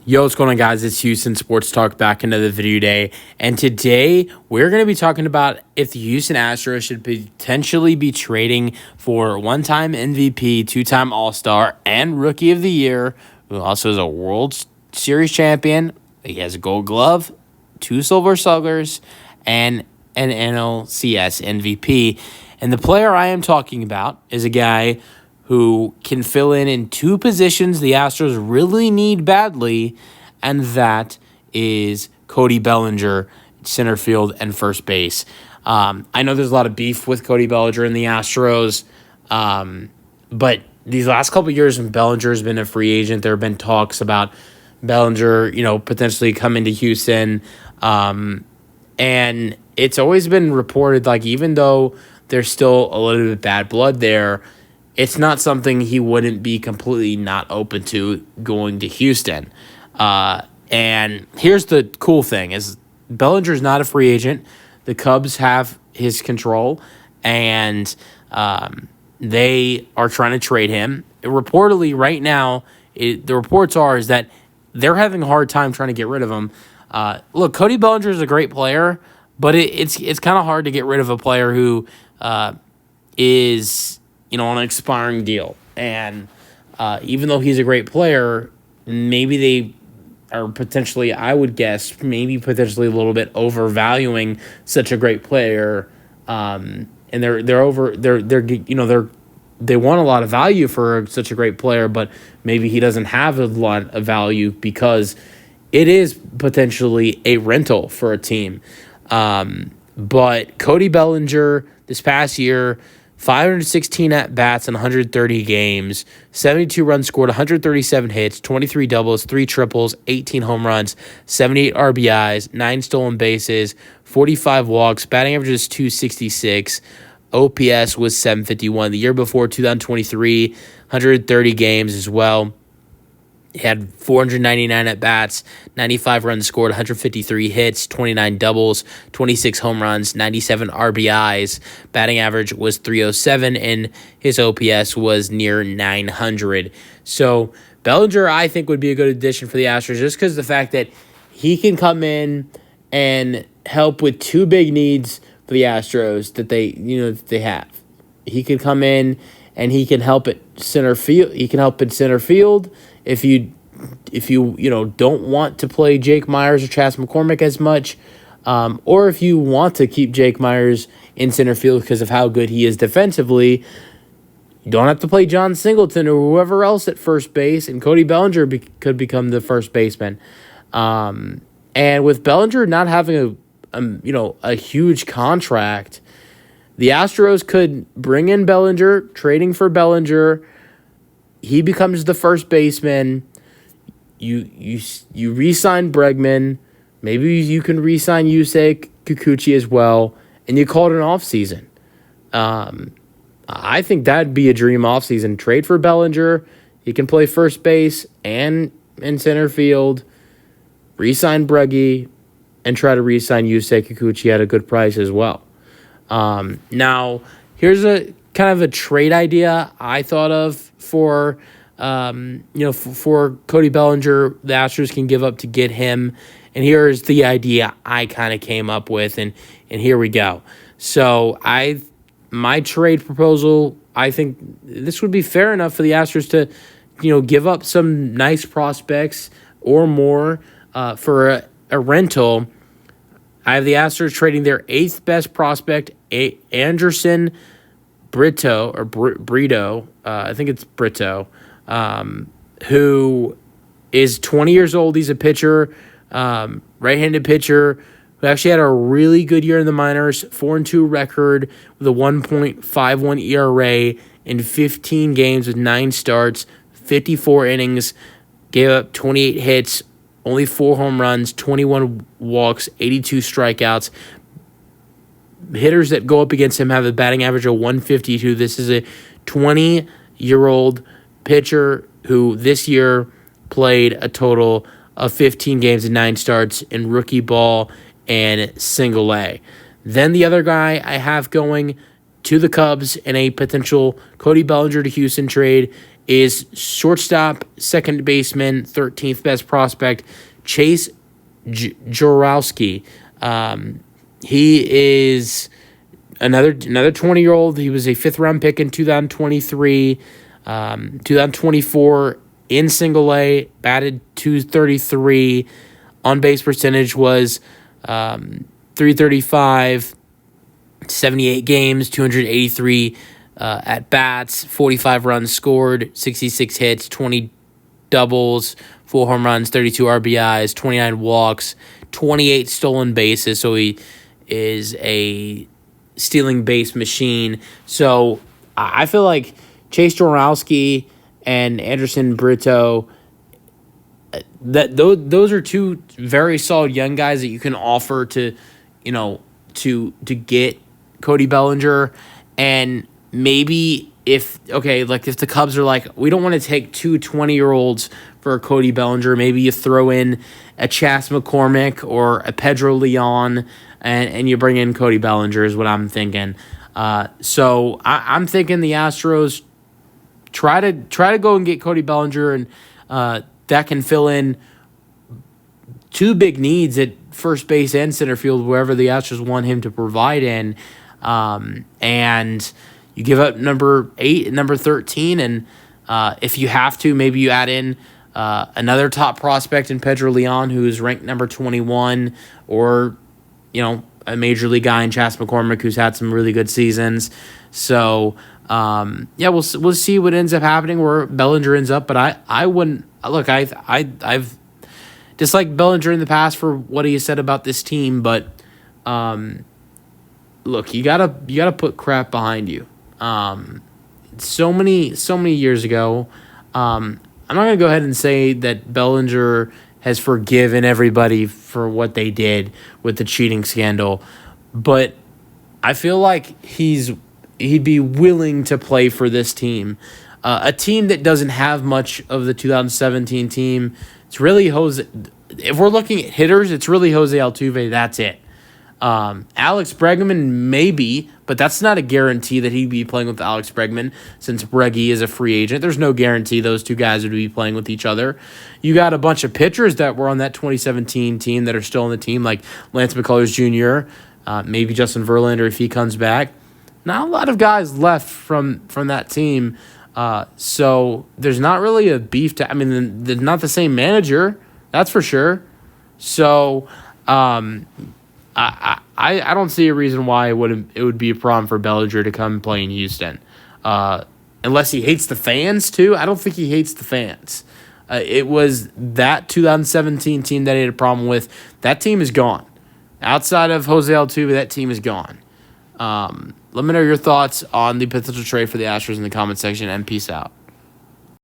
Yo, what's going on, guys? It's Houston Sports Talk back into the video day. And today, we're going to be talking about if the Houston Astros should potentially be trading for one-time MVP, two-time All-Star, and Rookie of the Year, who also is a World Series champion. He has a Gold Glove, 2 Silver Sluggers, and an NLCS MVP. And the player I am talking about is a guy who can fill in 2 positions the Astros really need badly, and that is Cody Bellinger, center field and first base. I know there's a lot of beef with Cody Bellinger and the Astros, but these last couple of years when Bellinger has been a free agent, there have been talks about Bellinger, potentially coming to Houston, and it's always been reported, like, even though there's still a little bit of bad blood there, it's not something he wouldn't be completely not open to going to Houston. And here's the cool thing is Bellinger's not a free agent. The Cubs have his control, and they are trying to trade him. Reportedly, right now, the reports are is that they're having a hard time trying to get rid of him. Look, Cody Bellinger is a great player, but it's kind of hard to get rid of a player who is on an expiring deal. And even though he's a great player, maybe they are potentially, I would guess, potentially a little bit overvaluing such a great player. And they want a lot of value for such a great player, but maybe he doesn't have a lot of value because it is potentially a rental for a team. But Cody Bellinger this past year, 516 at-bats in 130 games, 72 runs scored, 137 hits, 23 doubles, 3 triples, 18 home runs, 78 RBIs, 9 stolen bases, 45 walks, batting average is .266, OPS was .751. The year before, 2023, 130 games as well. He had 499 at-bats, 95 runs scored, 153 hits, 29 doubles, 26 home runs, 97 RBIs. Batting average was .307, and his OPS was near 900. So Bellinger, I think, would be a good addition for the Astros just because of the fact that he can come in and help with 2 big needs for the Astros that they have. He could come in and he can help at center field. He can help in center field if you don't want to play Jake Myers or Chas McCormick as much, or if you want to keep Jake Myers in center field because of how good he is defensively, you don't have to play John Singleton or whoever else at first base, and Cody Bellinger could become the first baseman. And with Bellinger not having a huge contract, the Astros could bring in Bellinger, trading for Bellinger. He becomes the first baseman. You re-sign Bregman. Maybe you can re-sign Yusei Kikuchi as well, and you call it an offseason. I think that'd be a dream offseason. Trade for Bellinger. He can play first base and in center field. Re-sign Breggy, and try to re-sign Yusei Kikuchi at a good price as well. Now, here's a kind of a trade idea I thought of for Cody Bellinger, the Astros can give up to get him. And here's the idea I kind of came up with, and here we go. So my trade proposal, I think this would be fair enough for the Astros to, give up some nice prospects or more for a rental. I have the Astros trading their 8th best prospect, Anderson Brito, I think it's Brito, who is 20 years old. He's a pitcher, right-handed pitcher, who actually had a really good year in the minors, 4-2 record with a 1.51 ERA in 15 games with 9 starts, 54 innings, gave up 28 hits, only 4 home runs, 21 walks, 82 strikeouts. Hitters that go up against him have a batting average of 152. This is a 20-year-old pitcher who this year played a total of 15 games and 9 starts in rookie ball and single A. Then the other guy I have going to the Cubs in a potential Cody Bellinger to Houston trade is shortstop, second baseman, 13th best prospect, Chase Jarowski. He is another 20-year-old. He was a 5th-round pick in 2023. 2024 in single A, batted .233. On-base percentage was .335, 78 games, 283 at-bats, 45 runs scored, 66 hits, 20 doubles, 4 home runs, 32 RBIs, 29 walks, 28 stolen bases. So he is a stealing base machine. So I feel like Chase Jarowski and Anderson Brito, those are two very solid young guys that you can offer to get Cody Bellinger. And maybe if the Cubs are like, we don't want to take two 20-year-olds for Cody Bellinger, maybe you throw in a Chas McCormick or a Pedro Leon and you bring in Cody Bellinger is what I'm thinking. So I'm thinking the Astros try to go and get Cody Bellinger, and that can fill in two big needs at first base and center field, wherever the Astros want him to provide in. And you give up number 8 and number 13, and if you have to, maybe you add in another top prospect in Pedro Leon, who is ranked number 21, or a major league guy in Chas McCormick, who's had some really good seasons. So we'll see what ends up happening, where Bellinger ends up. But I wouldn't look. I've disliked Bellinger in the past for what he said about this team, but look, you gotta put crap behind you. So many years ago, I'm not gonna go ahead and say that Bellinger has forgiven everybody for what they did with the cheating scandal, but I feel like he'd be willing to play for this team, a team that doesn't have much of the 2017 team. It's really Jose. If we're looking at hitters, it's really Jose Altuve. That's it. Alex Bregman maybe, but that's not a guarantee that he'd be playing with Alex Bregman, since Breggy is a free agent. There's no guarantee those two guys would be playing with each other. You got a bunch of pitchers that were on that 2017 team that are still on the team, like Lance McCullers Jr., maybe Justin Verlander if he comes back. Not a lot of guys left from that team, so there's not really a beef. They're not the same manager, that's for sure. So I don't see a reason why it would be a problem for Bellinger to come play in Houston, unless he hates the fans too. I don't think he hates the fans. It was that 2017 team that he had a problem with. That team is gone. Outside of Jose Altuve, that team is gone. Let me know your thoughts on the potential trade for the Astros in the comment section, and peace out.